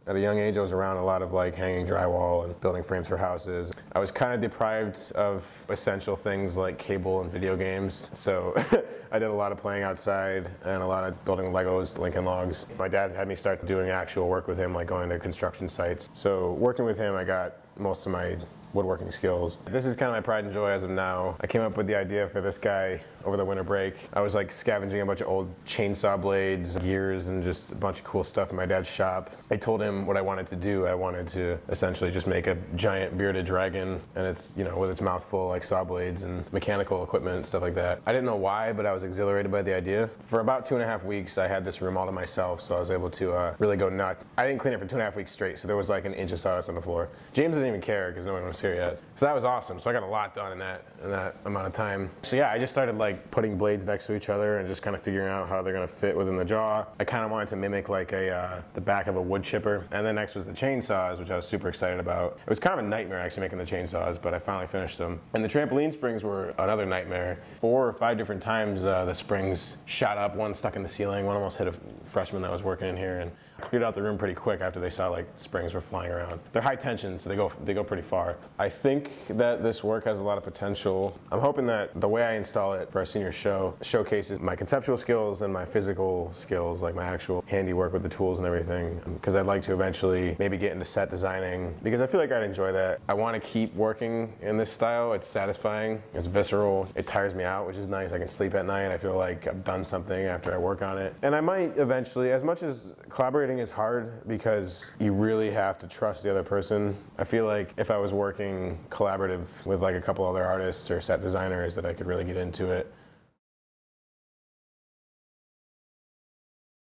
At a young age, I was around a lot of like hanging drywall and building frames for houses. I was kind of deprived of essential things like cable and video games, so I did a lot of playing outside and a lot of building Legos, Lincoln Logs. My dad had me start doing actual work with him, like going to construction sites. So working with him, I got most of my woodworking skills. This is kind of my pride and joy as of now. I came up with the idea for this guy over the winter break. I was like scavenging a bunch of old chainsaw blades, gears, and just a bunch of cool stuff in my dad's shop. I told him what I wanted to do. I wanted to essentially just make a giant bearded dragon, and it's, you know, with its mouth full of like saw blades and mechanical equipment and stuff like that. I didn't know why, but I was exhilarated by the idea. For about 2.5 weeks, I had this room all to myself, so I was able to really go nuts. I didn't clean it for 2.5 weeks straight, so there was like an inch of sawdust on the floor. James didn't even care because no one was here yet. So that was awesome. So I got a lot done in that amount of time. So yeah, I just started like putting blades next to each other and just kind of figuring out how they're gonna fit within the jaw. I kind of wanted to mimic like the back of a wood chipper. And then next was the chainsaws, which I was super excited about. It was kind of a nightmare actually making the chainsaws, but I finally finished them. And the trampoline springs were another nightmare. 4 or 5 different times the springs shot up, one stuck in the ceiling, one almost hit a freshman that was working in here, and cleared out the room pretty quick after they saw like springs were flying around. They're high tension, so they go pretty far. I think that this work has a lot of potential. I'm hoping that the way I install it for our senior show showcases my conceptual skills and my physical skills, like my actual handiwork with the tools and everything, because I'd like to eventually maybe get into set designing, because I feel like I'd enjoy that. I want to keep working in this style. It's satisfying, it's visceral, it tires me out, which is nice. I can sleep at night. I feel like I've done something after I work on it. And I might eventually, as much as collaborating is hard because you really have to trust the other person, I feel like if I was working collaborative with like a couple other artists or set designers, that I could really get into it.